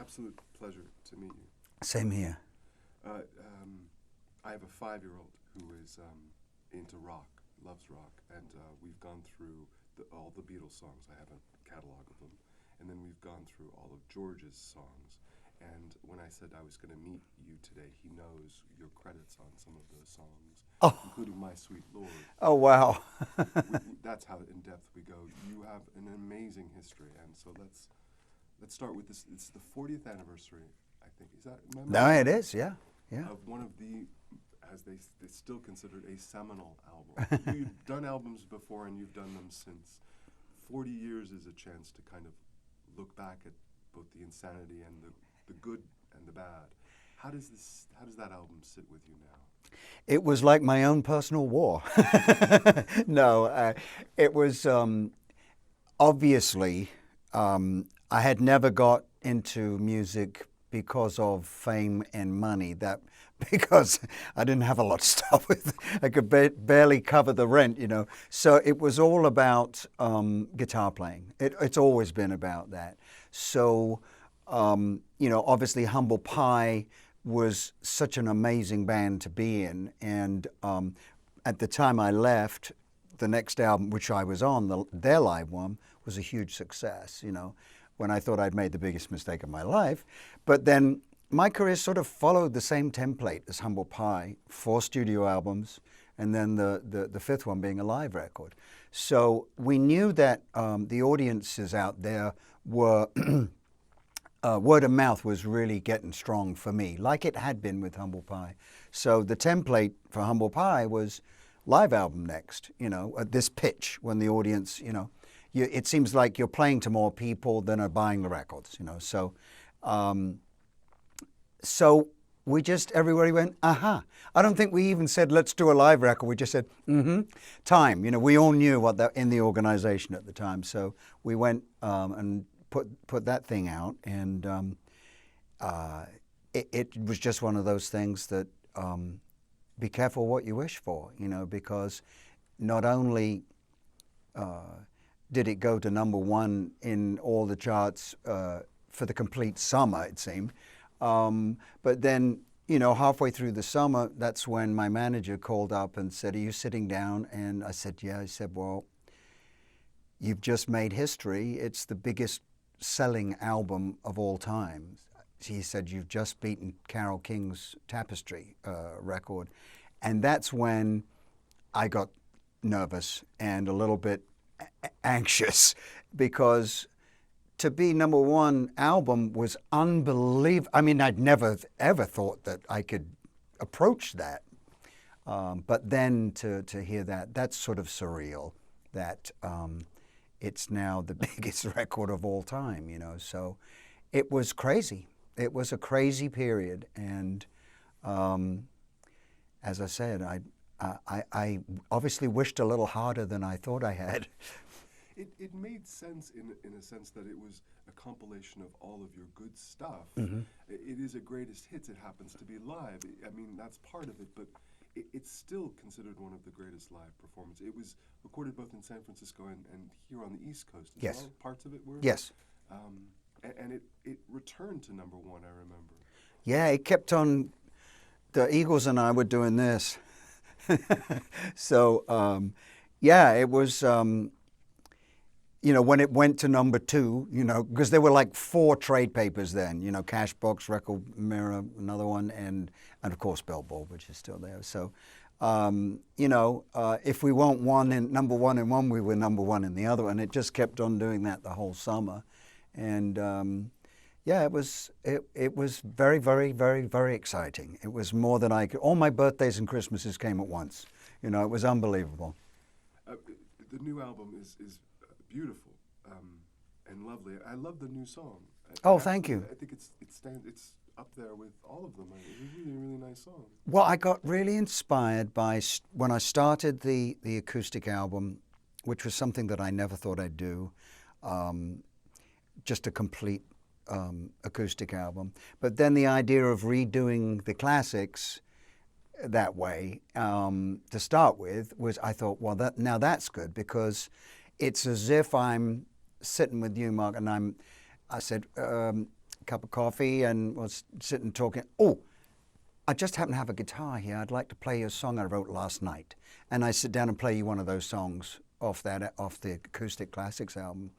absolute pleasure to meet you. Same here. Uh, I have a 5-year-old who is into rock, loves rock, and we've gone through all the Beatles songs. I have a catalog of them. And then we've gone through all of George's songs. And when I said I was going to meet you today, he knows your credits on some of those songs, including My Sweet Lord. Oh, wow. That's how in depth we go. You have an amazing history, and so let's start with this. It's the 40th anniversary, I think. Is that? No, it is. Yeah, yeah. Of one of the, as they still considered a seminal album. You've done albums before, and you've done them since. 40 years is a chance to kind of look back at both the insanity and the good and the bad. How does that album sit with you now? It was like my own personal war. No, it was obviously I had never got into music because of fame and money. Because I didn't have a lot to start with. I could barely cover the rent, you know. So it was all about guitar playing. It's always been about that. So, you know, obviously Humble Pie was such an amazing band to be in. And at the time I left, the next album, which I was on, their live one, was a huge success, you know, when I thought I'd made the biggest mistake of my life. But then my career sort of followed the same template as Humble Pie, 4 studio albums, and then the fifth one being a live record. So we knew that the audiences out there were, word of mouth was really getting strong for me, like it had been with Humble Pie. So the template for Humble Pie was live album next, you know, at this pitch when the audience, you know, it seems like you're playing to more people than are buying the records, you know. So, so we just, everybody went, aha. I don't think we even said, let's do a live record. We just said, time. You know, we all knew what that in the organization at the time. So we went and put that thing out. And it was just one of those things that be careful what you wish for, you know, because not only did it go to #1 in all the charts for the complete summer, it seemed, but then, you know, halfway through the summer, that's when my manager called up and said, are you sitting down? And I said, yeah. He said, well, you've just made history. It's the biggest selling album of all time. He said, you've just beaten Carole King's Tapestry record. And that's when I got nervous and a little bit anxious, because to be #1 album was unbelievable. I mean, I'd never ever thought that I could approach that. But then to hear that, that's sort of surreal, that it's now the biggest record of all time, you know. So it was crazy. It was a crazy period. And as I said, I obviously wished a little harder than I thought I had. It made sense in a sense that it was a compilation of all of your good stuff. It is a greatest hits. It happens to be live. I mean, that's part of it, but it's still considered one of the greatest live performances. It was recorded both in San Francisco and here on the East Coast as well. Parts of it were? Yes. And it returned to #1, I remember. Yeah, it kept on. The Eagles and I were doing this. So, yeah, it was, you know, when it went to #2, you know, because there were like 4 trade papers then, you know, Cashbox, Record Mirror, another one, and of course Billboard, which is still there. So, you know, if we weren't #1 in one, we were #1 in the other, and it just kept on doing that the whole summer. And yeah, it was very, very, very, very exciting. It was more than I could. All my birthdays and Christmases came at once. You know, it was unbelievable. The new album is beautiful and lovely. I love the new song. Oh, thank you. I think it's up there with all of them. It's a really, really nice song. Well, I got really inspired by when I started the acoustic album, which was something that I never thought I'd do, just a complete acoustic album. But then the idea of redoing the classics that way to start with was, I thought, well, now that's good, because it's as if I'm sitting with you, Mark, and I said, cup of coffee and was sitting talking. Oh, I just happen to have a guitar here. I'd like to play you a song I wrote last night. And I sit down and play you one of those songs off the Acoustic Classics album.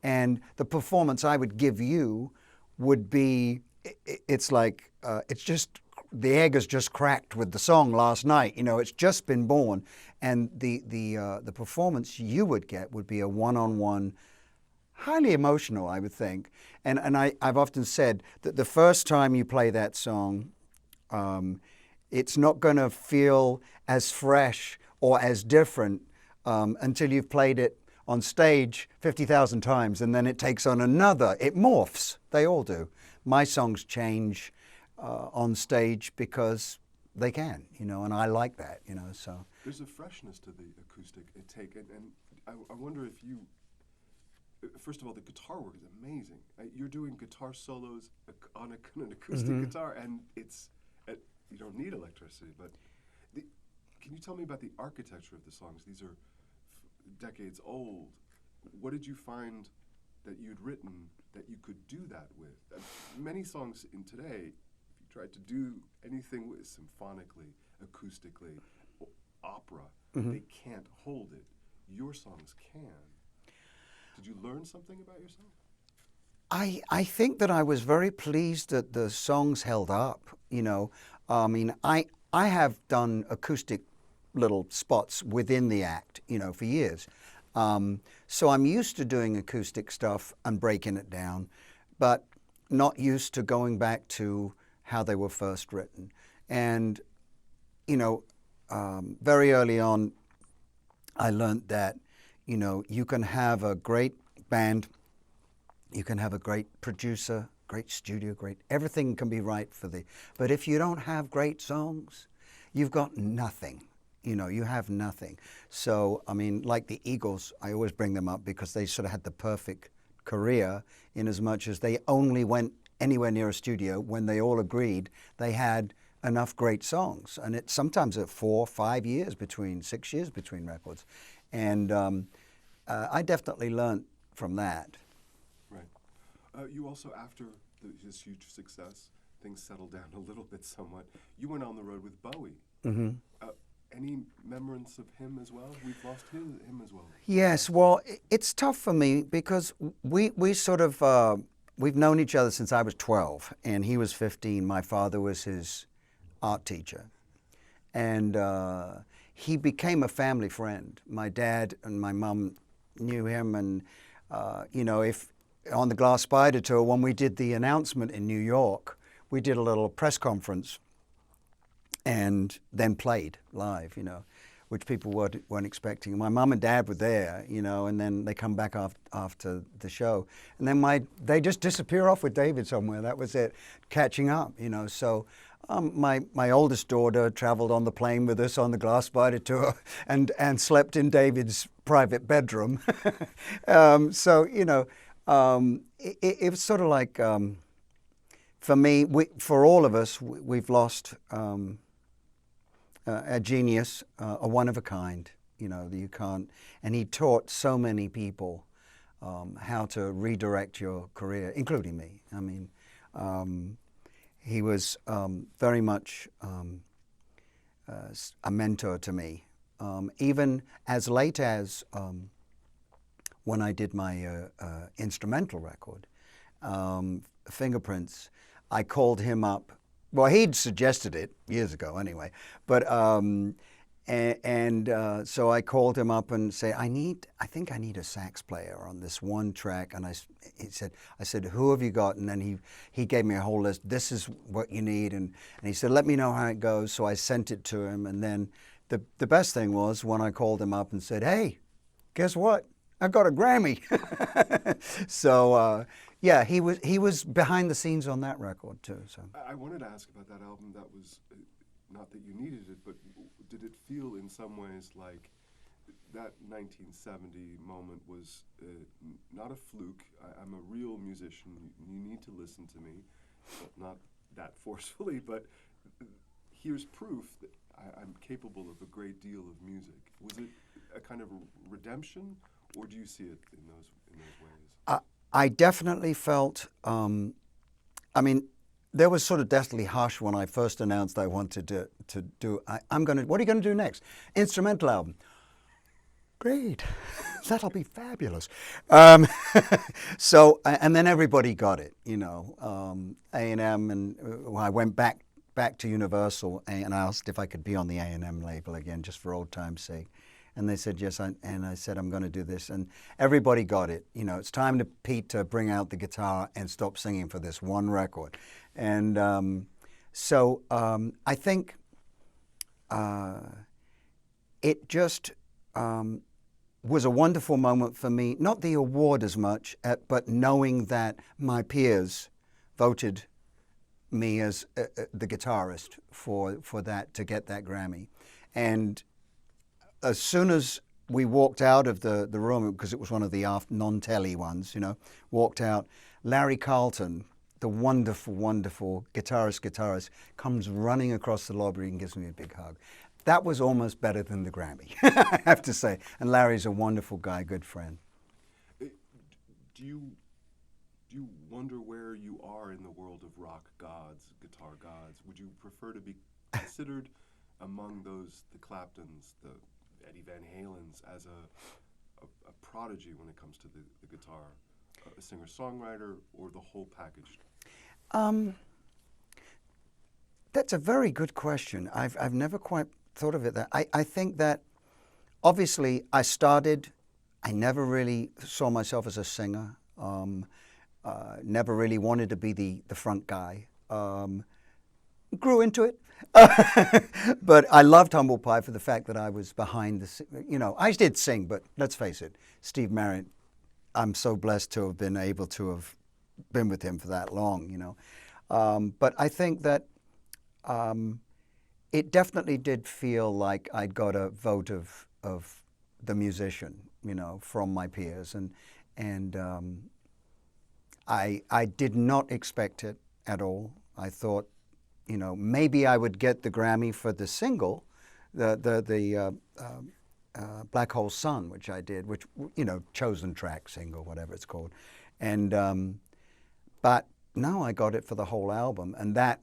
And the performance I would give you would be, it's like, it's just, the egg has just cracked with the song last night. You know, it's just been born. And the performance you would get would be a one-on-one, highly emotional, I would think. And I've often said that the first time you play that song, it's not going to feel as fresh or as different until you've played it on stage 50,000 times, and then it takes on another. It morphs. They all do. My songs change on stage because they can, you know, and I like that, you know. So there's a freshness to the acoustic take, and I wonder if you. First of all, the guitar work is amazing. You're doing guitar solos on an acoustic guitar, and it's you don't need electricity. But can you tell me about the architecture of the songs? These are decades old. What did you find that you'd written that you could do that with? Many songs in today, if you tried to do anything with symphonically, acoustically, opera, they can't hold it. Your songs can. Did you learn something about yourself? I think that I was very pleased that the songs held up, you know. I mean, I have done acoustic little spots within the act, you know, for years. So I'm used to doing acoustic stuff and breaking it down, but not used to going back to how they were first written. And, you know, very early on, I learned that, you know, you can have a great band, you can have a great producer, great studio, everything can be right but if you don't have great songs, you've got nothing. You know, you have nothing. So, I mean, like the Eagles, I always bring them up because they sort of had the perfect career in as much as they only went anywhere near a studio when they all agreed they had enough great songs. And it's sometimes at 4, 5 years between, 6 years between records. And I definitely learned from that. Right. You also, after his huge success, things settled down a little bit somewhat. You went on the road with Bowie. Mm-hmm. Any remembrance of him as well? We've lost him as well. Yes, well, it's tough for me because we sort of, we've known each other since I was 12 and he was 15. My father was his art teacher. And he became a family friend. My dad and my mom knew him, and, you know, if on the Glass Spider tour, when we did the announcement in New York, we did a little press conference and then played live, you know, which people weren't expecting. My mum and dad were there, you know, and then they come back after the show. And then they just disappear off with David somewhere. That was it, catching up, you know. So my oldest daughter traveled on the plane with us on the Glass Spider tour and slept in David's private bedroom. So, you know, it was sort of like, for me, for all of us, we've lost a genius, a one of a kind, you know, that you can't. And he taught so many people how to redirect your career, including me. I mean, he was very much a mentor to me, even as late as when I did my instrumental record, Fingerprints. I called him up. Well, he'd suggested it years ago anyway, but so I called him up and say, I think I need a sax player on this one track. And I said, who have you got? And then he gave me a whole list. This is what you need. And he said, let me know how it goes. So I sent it to him. And then the best thing was when I called him up and said, hey, guess what? I got a Grammy. So yeah, he was behind the scenes on that record too. So I wanted to ask about that album. That was not that you needed it, but did it feel in some ways like that 1970 moment was not a fluke? I'm a real musician. You need to listen to me, not that forcefully, but here's proof that I'm capable of a great deal of music. Was it a kind of redemption? Or do you see it in those ways? I definitely felt I mean, there was sort of deathly hush when I first announced I wanted to do. What are you going to do next? Instrumental album. Great, that'll be fabulous. So, and then everybody got it, you know. A&M, and I went back to Universal and asked if I could be on the A&M label again, just for old time's sake. And they said yes, and I said I'm going to do this, and everybody got it. You know, it's time to Pete to bring out the guitar and stop singing for this one record. And I think it just was a wonderful moment for me. Not the award as much, but knowing that my peers voted me as the guitarist for that, to get that Grammy. And as soon as we walked out of the room, because it was one of the non-telly ones, you know, walked out, Larry Carlton, the wonderful, wonderful guitarist, comes running across the lobby and gives me a big hug. That was almost better than the Grammy, I have to say. And Larry's a wonderful guy, good friend. Do you wonder where you are in the world of rock gods, guitar gods? Would you prefer to be considered among the Claptons, the Eddie Van Halens, as a prodigy when it comes to the guitar, a singer-songwriter, or the whole package? That's a very good question. I've never quite thought of it that. I think that obviously I never really saw myself as a singer. Never really wanted to be the front guy. Grew into it. But I loved Humble Pie for the fact that I was behind I did sing, but let's face it, Steve Marriott, I'm so blessed to have been able to have been with him for that long, you know. But I think that it definitely did feel like I'd got a vote of the musician, you know, from my peers. And I did not expect it at all. I thought, you know, maybe I would get the Grammy for the single, the Black Hole Sun, which I did, which, you know, chosen track single, whatever it's called. And but no, I got it for the whole album, and that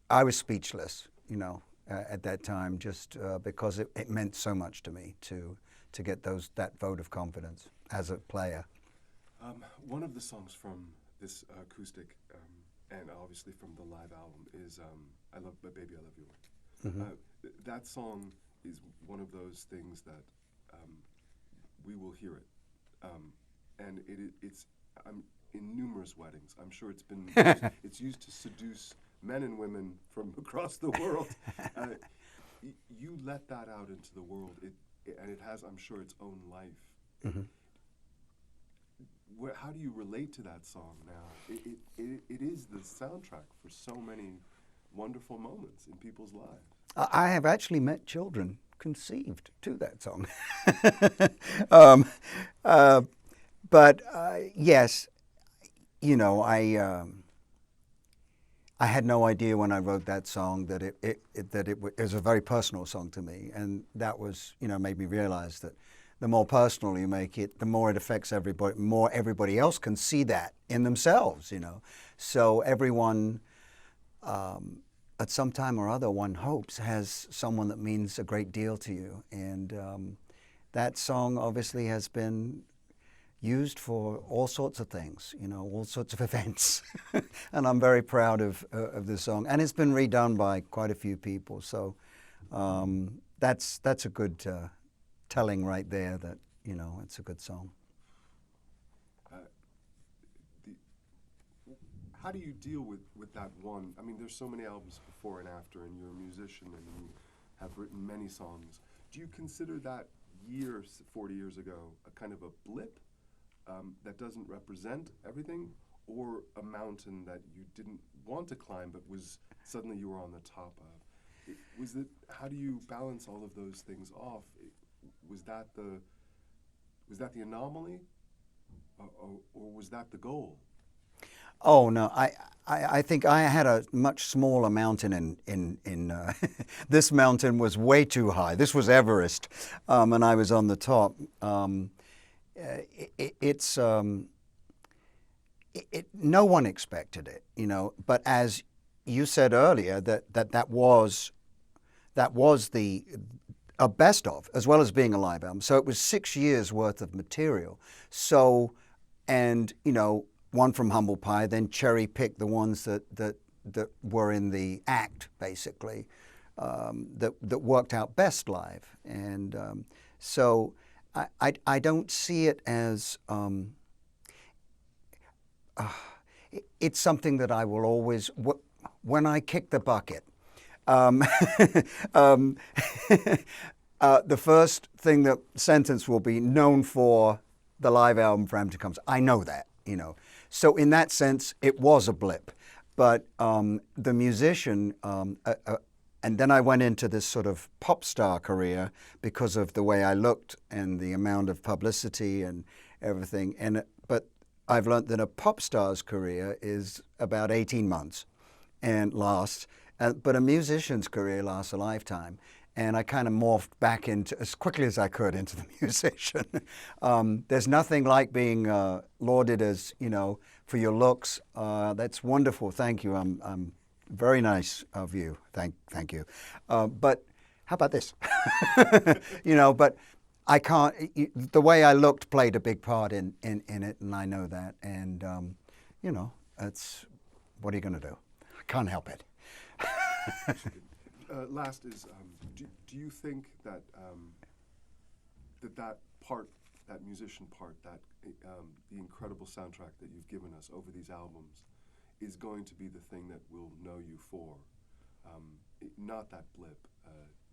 I was speechless, you know, at that time, just because it meant so much to me to get that vote of confidence as a player. One of the songs from this acoustic, and obviously from the live album, is "I Love, Baby, I Love You." Mm-hmm. That song is one of those things that we will hear it, and it's in numerous weddings. I'm sure it's been it's used to seduce men and women from across the world. You let that out into the world, and it has, I'm sure, its own life. Mm-hmm. How do you relate to that song now? It is the soundtrack for so many wonderful moments in people's lives. I have actually met children conceived to that song. But yes, you know, I had no idea when I wrote that song that it was a very personal song to me, and that was, you know, made me realize that the more personal you make it, the more it affects everybody, more everybody else can see that in themselves, you know. So everyone, at some time or other, one hopes, has someone that means a great deal to you. And that song obviously has been used for all sorts of things, you know, all sorts of events. And I'm very proud of this song. And it's been redone by quite a few people. So that's a good telling right there that, you know, it's a good song. How do you deal with that one? I mean, there's so many albums before and after, and you're a musician and you have written many songs. Do you consider that 40 years ago, a kind of a blip that doesn't represent everything, or a mountain that you didn't want to climb but was suddenly you were on the top of? How do you balance all of those things off? Was that the anomaly, or was that the goal? Oh no, I think I had a much smaller mountain in this mountain was way too high. This was Everest, and I was on the top. no one expected it, you know. But as you said earlier, that was the a best of, as well as being a live album. So it was 6 years worth of material. So, and you know, one from Humble Pie, then cherry picked the ones that were in the act, basically, that worked out best live. And so I don't see it as it's something that I will always, when I kick the bucket, the first thing that sentence will be known for the live album Frampton Comes. I know that, you know. So in that sense, it was a blip. But the musician, and then I went into this sort of pop star career because of the way I looked and the amount of publicity and everything. But I've learned that a pop star's career is about 18 months and lasts. But a musician's career lasts a lifetime. And I kind of morphed back into, as quickly as I could, into the musician. There's nothing like being lauded as, you know, for your looks. That's wonderful. Thank you. I'm very nice of you. Thank you. But how about this? You know, but I can't, the way I looked played a big part in it, and I know that. And, you know, that's, what are you going to do? I can't help it. Last is, do you think that that part, that musician part, that the incredible soundtrack that you've given us over these albums is going to be the thing that we'll know you for? Not that blip,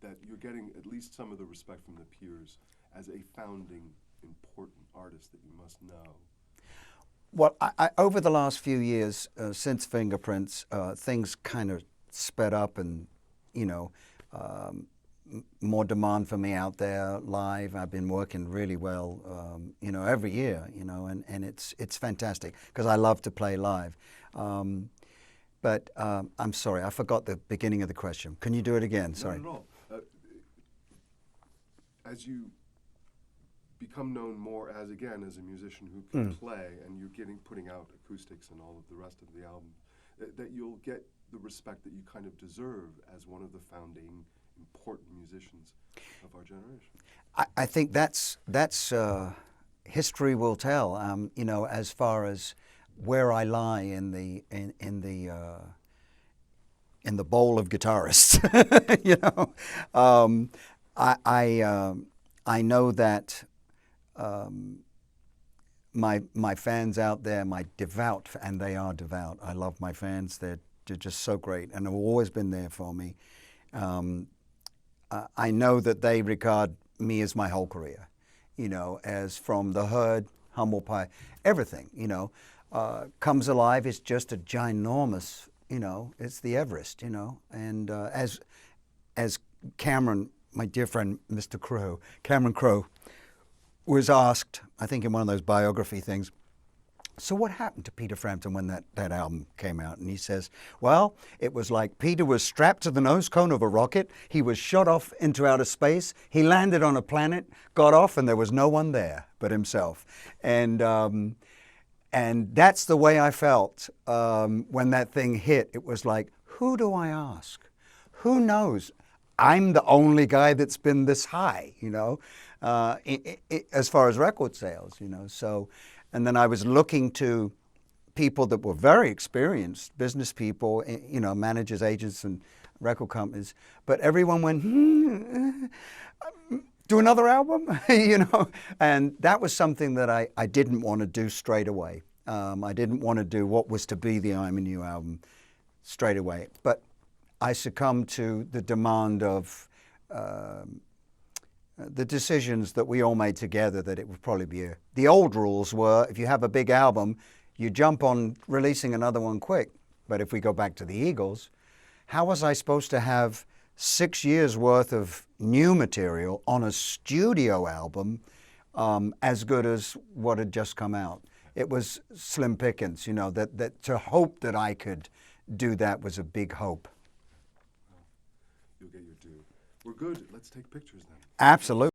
that you're getting at least some of the respect from the peers as a founding, important artist that you must know? Well, I over the last few years, since Fingerprints, things kind of sped up, and, you know, more demand for me out there live. I've been working really well, you know, every year, you know, and it's fantastic because I love to play live. But I'm sorry, I forgot the beginning of the question. Can you do it again? Sorry. Not at all. As you become known more as a musician who can play, and you're putting out acoustics and all of the rest of the album, that you'll get the respect that you kind of deserve as one of the founding important musicians of our generation. I think that's history will tell. You know, as far as where I lie in the bowl of guitarists, you know, I know that my fans out there, my devout, and they are devout. I love my fans. They're just so great, and have always been there for me. I know that they regard me as my whole career, you know, as from The Herd, Humble Pie, everything, you know. Comes Alive is just a ginormous, you know, it's the Everest, you know. And as Cameron, my dear friend, Mr. Crowe, Cameron Crowe, was asked, I think in one of those biography things, so what happened to Peter Frampton when that album came out? And he says, well, it was like Peter was strapped to the nose cone of a rocket. He was shot off into outer space. He landed on a planet, got off, and there was no one there but himself. And that's the way I felt when that thing hit. It was like, who do I ask? Who knows? I'm the only guy that's been this high, you know, as far as record sales, you know. So, and then I was looking to people that were very experienced, business people, you know, managers, agents, and record companies. But everyone went, do another album, you know. And that was something that I didn't want to do straight away. I didn't want to do what was to be the I'm a New album straight away. But I succumbed to the demand of the decisions that we all made together, that it would probably be the old rules were, if you have a big album, you jump on releasing another one quick. But if we go back to the Eagles, how was I supposed to have 6 years worth of new material on a studio album as good as what had just come out? It was slim pickings, you know, that to hope that I could do that was a big hope. You'll get your due. We're good. Let's take pictures then. Absolutely.